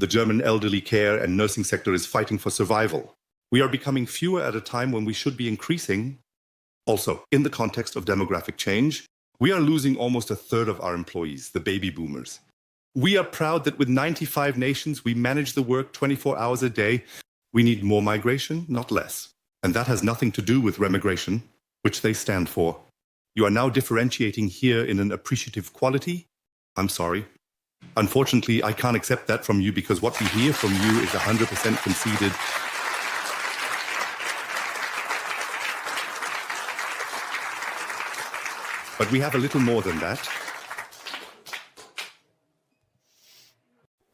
The German elderly care and nursing sector is fighting for survival. We are becoming fewer at a time when we should be increasing. Also, in the context of demographic change, we are losing almost a third of our employees, the baby boomers. We are proud that with 95 nations, we manage the work 24 hours a day. We need more migration, not less. And that has nothing to do with remigration, which they stand for. You are now differentiating here in an appreciative quality. I'm sorry. Unfortunately, I can't accept that from you because what we hear from you is 100% conceded. But we have a little more than that.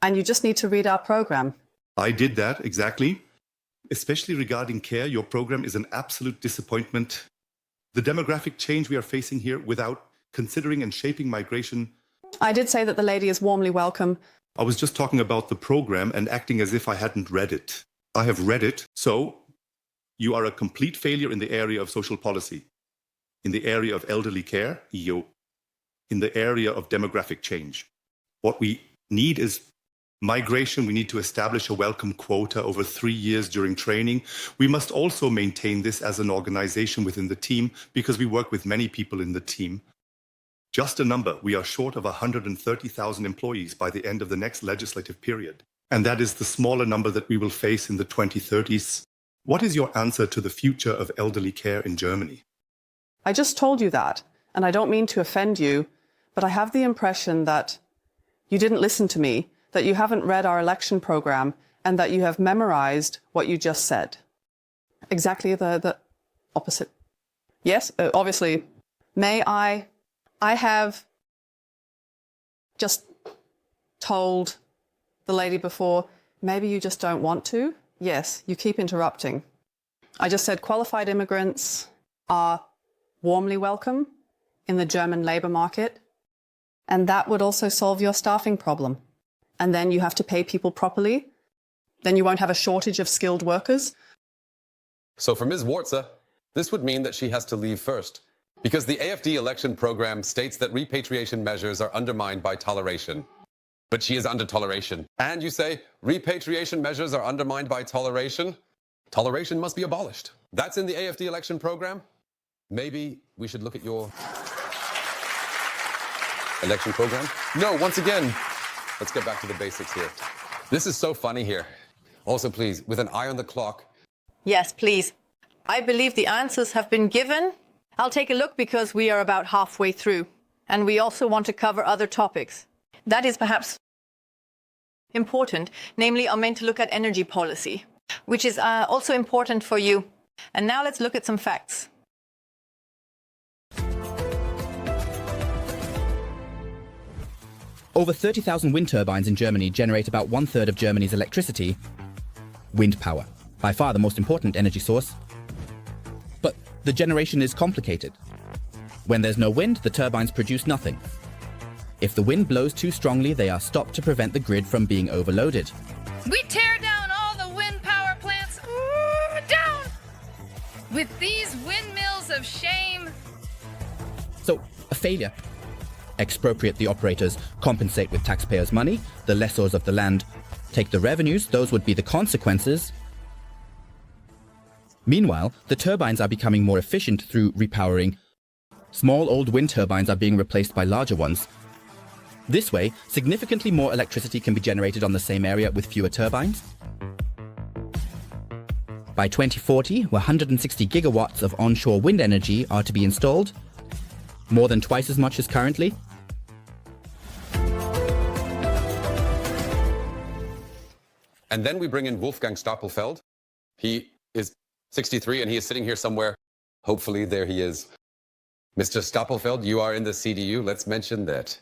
And you just need to read our program. I did that, exactly. Especially regarding care, your program is an absolute disappointment. The demographic change we are facing here without considering and shaping migration. I did say that the lady is warmly welcome. I was just talking about the program and acting as if I hadn't read it. I have read it, so you are a complete failure in the area of social policy, in the area of elderly care, EO, in the area of demographic change. What we need is migration. We need to establish a welcome quota over 3 years during training. We must also maintain this as an organization within the team because we work with many people in the team. Just a number, we are short of 130,000 employees by the end of the next legislative period. And that is the smaller number that we will face in the 2030s. What is your answer to the future of elderly care in Germany? I just told you that, and I don't mean to offend you, but I have the impression that you didn't listen to me, that you haven't read our election program, and that you have memorized what you just said. Exactly the opposite. Yes, obviously. May I have just told the lady before, maybe you just don't want to. Yes, you keep interrupting. I just said qualified immigrants are warmly welcome in the German labour market, and that would also solve your staffing problem. And then you have to pay people properly. Then you won't have a shortage of skilled workers. So for Ms. Wartze, this would mean that she has to leave first, because the AFD election program states that repatriation measures are undermined by toleration. But she is under toleration. And you say repatriation measures are undermined by toleration? Toleration must be abolished. That's in the AFD election program? Maybe we should look at your election program? No, once again, let's get back to the basics here. This is so funny here. Also, please, with an eye on the clock. Yes, please. I believe the answers have been given. I'll take a look because we are about halfway through. And we also want to cover other topics. That is perhaps important. Namely, I'm meant to look at energy policy, which is also important for you. And now let's look at some facts. Over 30,000 wind turbines in Germany generate about 1/3 of Germany's electricity. Wind power, by far the most important energy source. But the generation is complicated. When there's no wind, the turbines produce nothing. If the wind blows too strongly, they are stopped to prevent the grid from being overloaded. We tear down all the wind power plants. Down! With these windmills of shame. So, a failure. Expropriate the operators, compensate with taxpayers' money, the lessors of the land take the revenues, those would be the consequences. Meanwhile, the turbines are becoming more efficient through repowering. Small old wind turbines are being replaced by larger ones. This way, significantly more electricity can be generated on the same area with fewer turbines. By 2040, 160 gigawatts of onshore wind energy are to be installed, more than twice as much as currently. And then we bring in Wolfgang Stapelfeld. He is 63 and he is sitting here somewhere. Hopefully there he is. Mr. Stapelfeld, you are in the CDU. Let's mention that.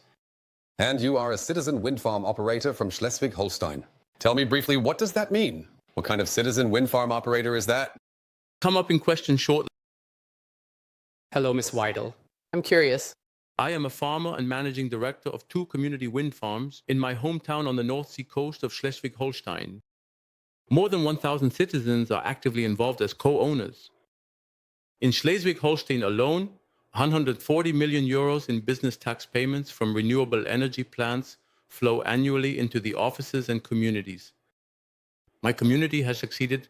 And you are a citizen wind farm operator from Schleswig-Holstein. Tell me briefly, what does that mean? What kind of citizen wind farm operator is that? Come up in question shortly. Hello, Ms. Weidel. I'm curious. I am a farmer and managing director of 2 community wind farms in my hometown on the North Sea coast of Schleswig-Holstein. More than 1,000 citizens are actively involved as co-owners. In Schleswig-Holstein alone, 140 million euros in business tax payments from renewable energy plants flow annually into the offices and communities. My community has succeeded.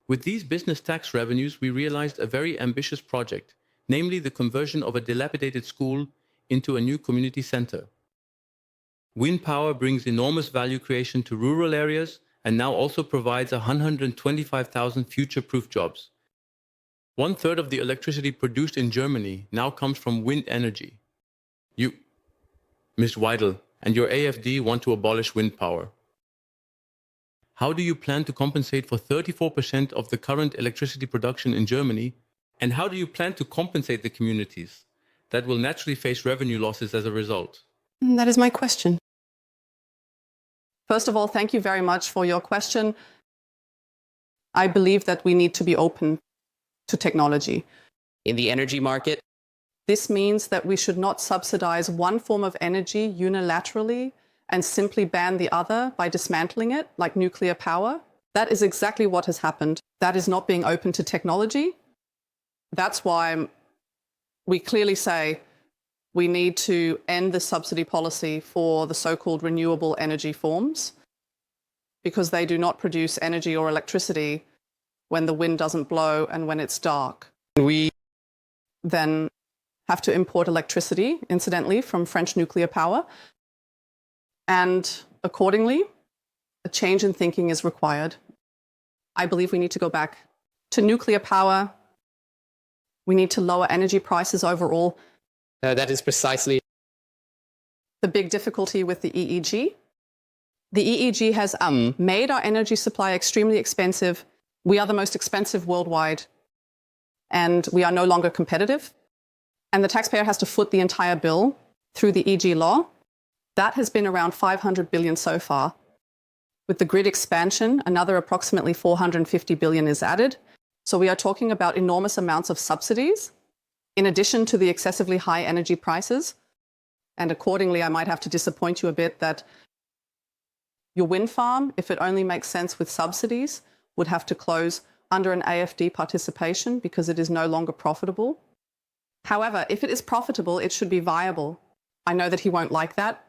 With these business tax revenues, we realized a very ambitious project, namely the conversion of a dilapidated school into a new community center. Wind power brings enormous value creation to rural areas and now also provides 125,000 future-proof jobs. 1/3 of the electricity produced in Germany now comes from wind energy. You, Ms. Weidel, and your AFD want to abolish wind power. How do you plan to compensate for 34% of the current electricity production in Germany? And how do you plan to compensate the communities that will naturally face revenue losses as a result? That is my question. First of all, thank you very much for your question. I believe that we need to be open to technology. In the energy market, This means that we should not subsidize one form of energy unilaterally and simply ban the other by dismantling it, like nuclear power. That is exactly what has happened. That is not being open to technology. That's why we clearly say we need to end the subsidy policy for the so-called renewable energy forms, because they do not produce energy or electricity when the wind doesn't blow and when it's dark. we Then have to import electricity, incidentally, from French nuclear power. And accordingly, a change in thinking is required. I believe we need to go back to nuclear power. We need to lower energy prices overall. that is precisely The big difficulty with the EEG. The EEG has made our energy supply extremely expensive. We are the most expensive worldwide, and we are no longer competitive. And the taxpayer has to foot the entire bill through the EG law. That has been around 500 billion so far. With the grid expansion, another approximately 450 billion is added. So we are talking about enormous amounts of subsidies, in addition to the excessively high energy prices. And accordingly, I might have to disappoint you a bit that your wind farm, if it only makes sense with subsidies, would have to close under an AFD participation because it is no longer profitable. However, if it is profitable, it should be viable. I know that he won't like that,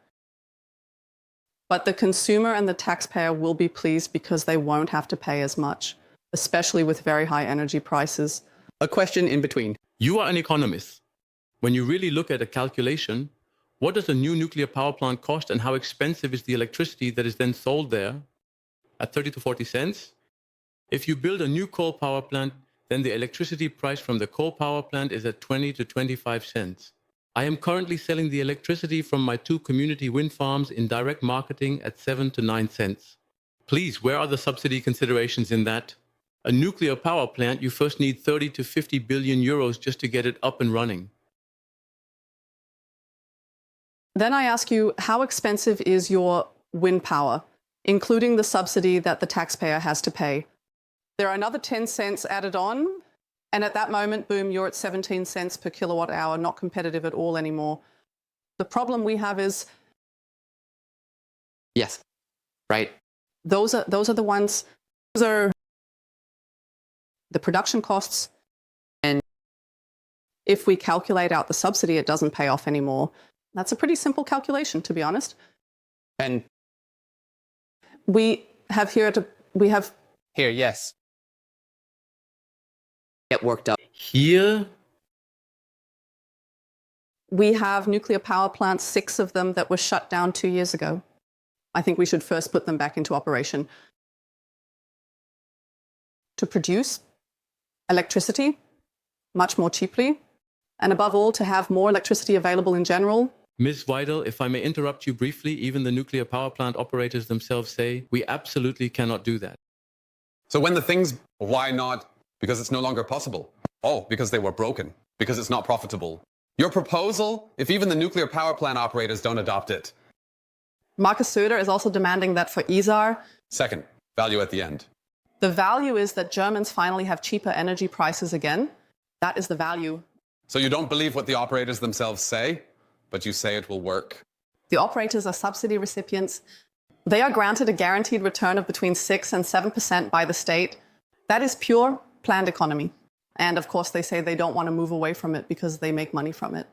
but the consumer and the taxpayer will be pleased because they won't have to pay as much, especially with very high energy prices. a question in between. You are an economist. When you really look at a calculation, what does a new nuclear power plant cost and how expensive is the electricity that is then sold there? At 30 to 40 cents? If you build a new coal power plant, then the electricity price from the coal power plant is at 20 to 25 cents. I am currently selling the electricity from my 2 community wind farms in direct marketing at 7 to 9 cents. Please, where are the subsidy considerations in that? A nuclear power plant, you first need 30 to 50 billion euros just to get it up and running. Then I ask you, how expensive is your wind power, including the subsidy that the taxpayer has to pay? There are another 10 cents added on, and at that moment, boom, you're at 17 cents per kilowatt hour, not competitive at all anymore. The problem we have is Yes, right. those are the production costs. And If we calculate out the subsidy, it doesn't pay off anymore. That's a pretty simple calculation, to be honest. and We have here, yes. Get worked up. Here, We have nuclear power plants, 6 of them that were shut down 2 years ago. I think we should first put them back into operation. To produce electricity much more cheaply, and above all, to have more electricity available in general. Ms. Weidel, if I may interrupt you briefly, even the nuclear power plant operators themselves say we absolutely cannot do that. So when the things, why not? Because it's no longer possible. Oh, because they were broken. Because it's not profitable. Your proposal, if even the nuclear power plant operators don't adopt it. Markus Söder is also demanding that for ESAR. Second, value at the end. The value is that Germans finally have cheaper energy prices again. That is the value. So you don't believe what the operators themselves say, but you say it will work. The operators are subsidy recipients. They are granted a guaranteed return of between 6 and 7% by the state. That is pure planned economy. And of course, they say they don't want to move away from it because they make money from it.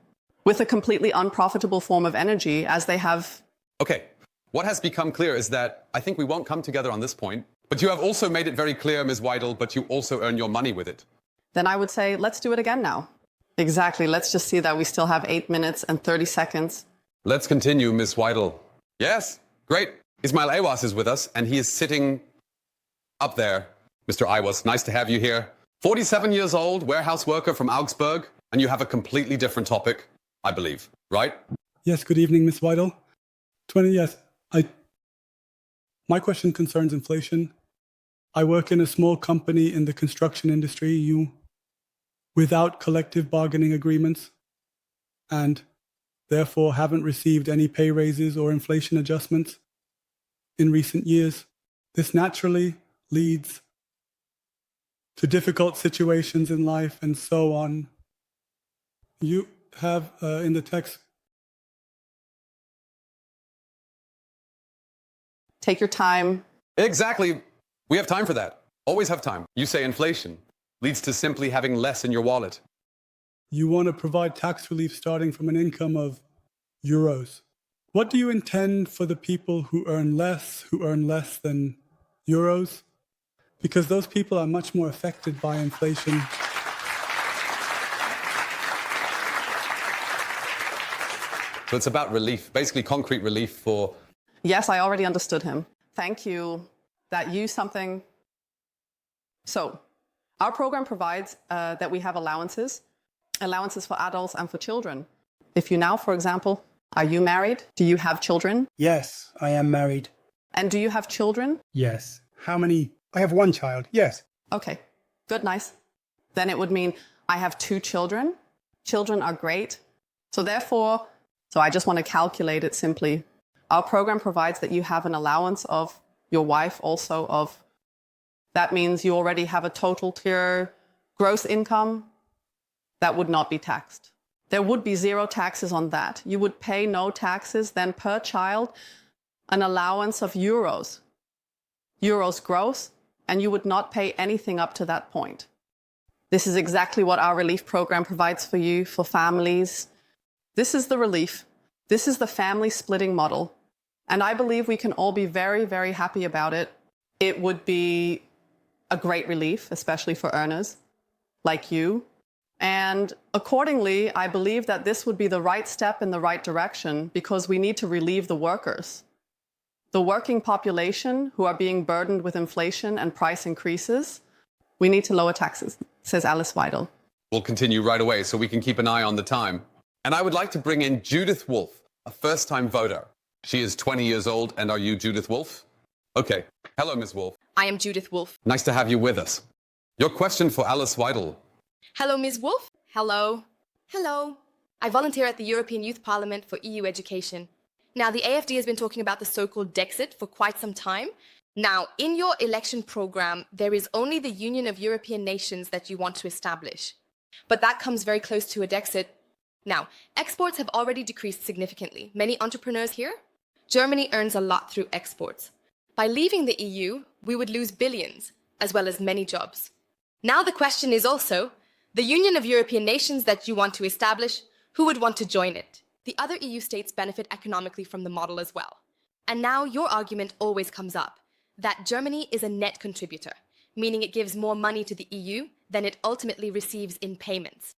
With a completely unprofitable form of energy, as they have. Okay, What has become clear is that I think we won't come together on this point, but you have also made it very clear, Ms. Weidel, but you also earn your money with it. Then I would say, let's do it again now. Exactly. Let's just see that we still have 8 minutes and 30 seconds. Let's continue, Ms. Weidel. Yes, great. Ismail Awas is with us, and he is sitting up there. Mr. Awas, nice to have you here. 47 years old, warehouse worker from Augsburg, and you have a completely different topic, I believe, right? Yes, good evening, Ms. Weidel. Yes, my question concerns inflation. I work in a small company in the construction industry, without collective bargaining agreements, and therefore haven't received any pay raises or inflation adjustments in recent years. This naturally leads to difficult situations in life and so on. You have in the text. Take your time. Exactly. We have time for that. Always have time. You say inflation leads to simply having less in your wallet. You want to provide tax relief starting from an income of euros. What do you intend for the people who earn less than euros? Because those people are much more affected by inflation. So it's about relief, basically concrete relief for... Yes, I already understood him. Thank you. That used something. So our program provides that we have allowances for adults and for children. If you now, for example, are you married? Do you have children? Yes, I am married. And do you have children? Yes. How many? I have one child, yes. Okay, good, nice. Then it would mean I have 2 children. Children are great. So therefore, I just want to calculate it simply. Our program provides that you have an allowance of your wife also of, that means you already have a total tier gross income that would not be taxed. There would be 0 taxes on that. You would pay no taxes, then per child, an allowance of euros gross, and you would not pay anything up to that point. This is exactly what our relief program provides for you, for families. This is the relief. This is the family splitting model. And I believe we can all be very, very happy about it. It would be a great relief, especially for earners like you. And accordingly, I believe that this would be the right step in the right direction because we need to relieve the workers. The working population who are being burdened with inflation and price increases, we need to lower taxes, says Alice Weidel. We'll continue right away so we can keep an eye on the time. And I would like to bring in Judith Wolf, a first-time voter. She is 20 years old, and are you Judith Wolf? Okay. Hello, Ms. Wolf. I am Judith Wolf. Nice to have you with us. Your question for Alice Weidel. Hello, Ms. Wolf. Hello. Hello. I volunteer at the European Youth Parliament for EU education. Now, the AFD has been talking about the so-called Dexit for quite some time. Now, in your election program, there is only the Union of European Nations that you want to establish. But that comes very close to a Dexit. Now, exports have already decreased significantly. Many entrepreneurs here, Germany earns a lot through exports. By leaving the EU, we would lose billions, as well as many jobs. Now the question is also, the Union of European Nations that you want to establish, who would want to join it? The other EU states benefit economically from the model as well. And now your argument always comes up, that Germany is a net contributor, meaning it gives more money to the EU than it ultimately receives in payments.